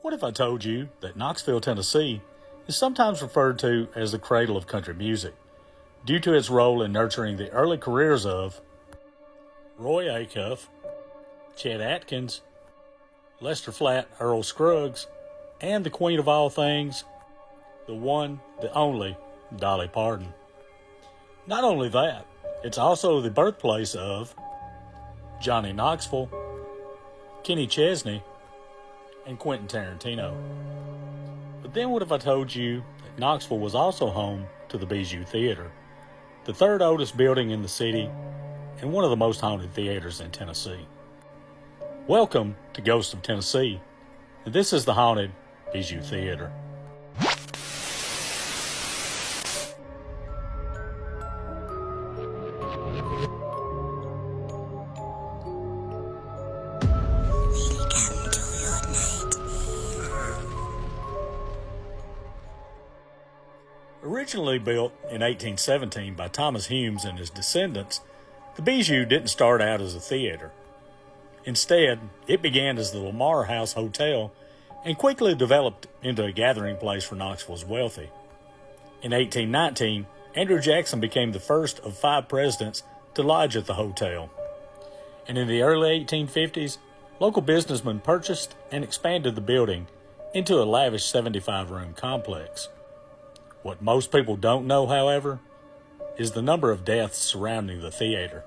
What if I told you that Knoxville, Tennessee is sometimes referred to as the cradle of country music due to its role in nurturing the early careers of Roy Acuff, Chet Atkins, Lester Flatt Earl Scruggs, and the queen of all things, the one, the only, Dolly Parton. Not only that, it's also the birthplace of Johnny Knoxville, Kenny Chesney, and Quentin Tarantino. But then what if I told you that Knoxville was also home to the Bijou Theater, the third oldest building in the city and one of the most haunted theaters in Tennessee? Welcome to Ghosts of Tennessee, and this is the haunted Bijou Theater. Originally built in 1817 by Thomas Humes and his descendants, the Bijou didn't start out as a theater. Instead, it began as the Lamar House Hotel and quickly developed into a gathering place for Knoxville's wealthy. In 1819, Andrew Jackson became the first of 5 presidents to lodge at the hotel. And in the early 1850s, local businessmen purchased and expanded the building into a lavish 75-room complex. What most people don't know, however, is the number of deaths surrounding the theater.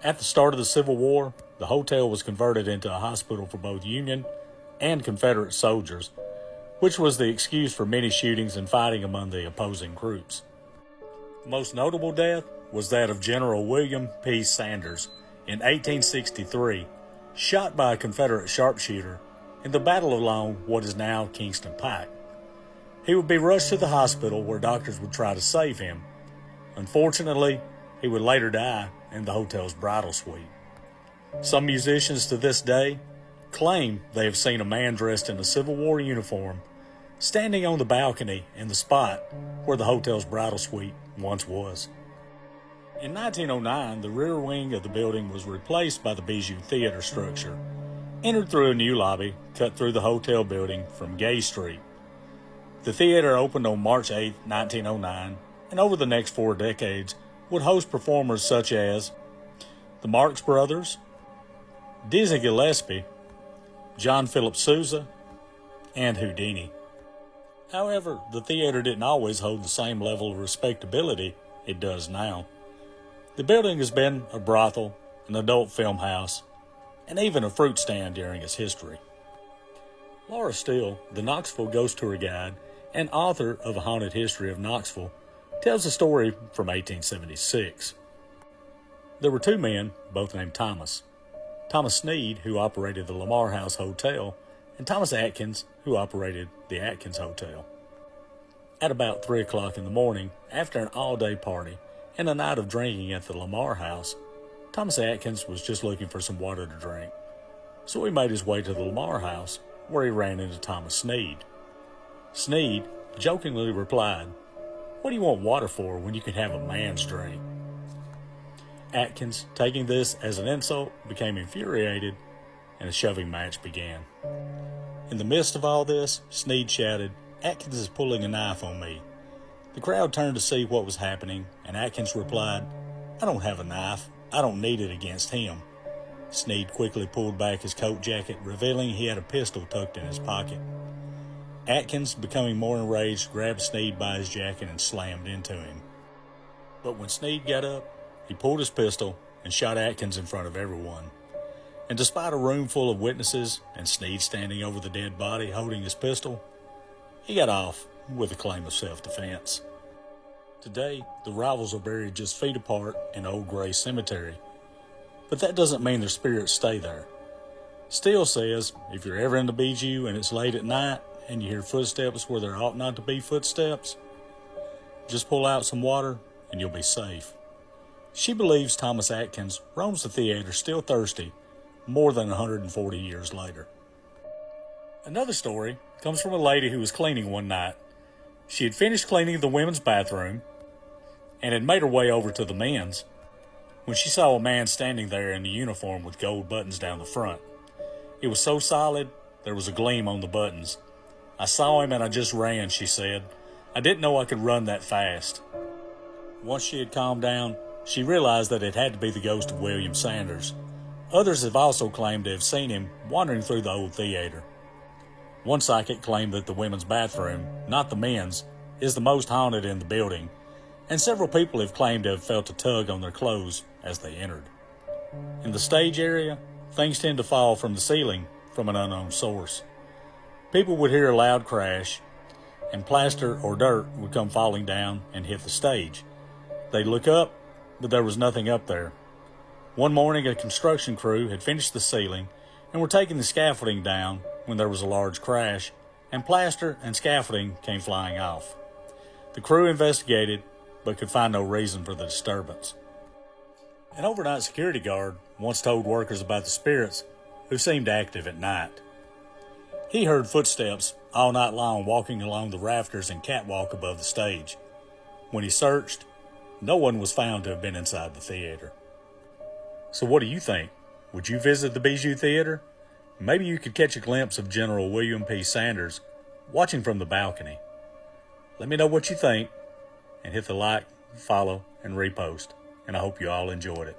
At the start of the Civil War, the hotel was converted into a hospital for both Union and Confederate soldiers, which was the excuse for many shootings and fighting among the opposing groups. The most notable death was that of General William P. Sanders in 1863, shot by a Confederate sharpshooter in the battle along what is now Kingston Pike. He would be rushed to the hospital where doctors would try to save him. Unfortunately, he would later die in the hotel's bridal suite. Some musicians to this day claim they have seen a man dressed in a Civil War uniform standing on the balcony in the spot where the hotel's bridal suite once was. In 1909, the rear wing of the building was replaced by the Bijou Theater structure, entered through a new lobby cut through the hotel building from Gay Street. The theater opened on March 8, 1909, and over the next 4 decades would host performers such as the Marx Brothers, Dizzy Gillespie, John Philip Sousa, and Houdini. However, the theater didn't always hold the same level of respectability it does now. The building has been a brothel, an adult film house, and even a fruit stand during its history. Laura Steele, the Knoxville Ghost Tour Guide and author of A Haunted History of Knoxville, tells a story from 1876. There were 2 men, both named Thomas. Thomas Sneed, who operated the Lamar House Hotel, and Thomas Atkins, who operated the Atkins Hotel. At about 3 o'clock in the morning, after an all-day party and a night of drinking at the Lamar House, Thomas Atkins was just looking for some water to drink. So he made his way to the Lamar House, where he ran into Thomas Sneed. Sneed jokingly replied, "What do you want water for when you can have a man's drink?" Atkins, taking this as an insult, became infuriated, and a shoving match began. In the midst of all this, Sneed shouted, "Atkins is pulling a knife on me." The crowd turned to see what was happening, and Atkins replied, "I don't have a knife. I don't need it against him." Sneed quickly pulled back his coat jacket, revealing he had a pistol tucked in his pocket. Atkins, becoming more enraged, grabbed Sneed by his jacket and slammed into him. But when Sneed got up, he pulled his pistol and shot Atkins in front of everyone. And despite a room full of witnesses and Sneed standing over the dead body holding his pistol, he got off with a claim of self-defense. Today, the rivals are buried just feet apart in Old Gray Cemetery, but that doesn't mean their spirits stay there. Steele says if you're ever in the Bijou and it's late at night and you hear footsteps where there ought not to be footsteps, just pull out some water and you'll be safe. She believes Thomas Atkins roams the theater still thirsty more than 140 years later. Another story comes from a lady who was cleaning one night. She had finished cleaning the women's bathroom and had made her way over to the men's when she saw a man standing there in a uniform with gold buttons down the front. It was so solid, There was a gleam on the buttons. "I saw him and I just ran," she said. "I didn't know I could run that fast." Once she had calmed down, she realized that it had to be the ghost of William Sanders. Others have also claimed to have seen him wandering through the old theater. One psychic claimed that the women's bathroom, not the men's, is the most haunted in the building, and several people have claimed to have felt a tug on their clothes as they entered. In the stage area, things tend to fall from the ceiling from an unknown source. People would hear a loud crash, and plaster or dirt would come falling down and hit the stage. They'd look up, but there was nothing up there. One morning, a construction crew had finished the ceiling and were taking the scaffolding down when there was a large crash, and plaster and scaffolding came flying off. The crew investigated, but could find no reason for the disturbance. An overnight security guard once told workers about the spirits who seemed active at night. He heard footsteps all night long walking along the rafters and catwalk above the stage. When he searched, no one was found to have been inside the theater. So what do you think? Would you visit the Bijou Theater? Maybe you could catch a glimpse of General William P. Sanders watching from the balcony. Let me know what you think, and hit the like, follow, and repost, and I hope you all enjoyed it.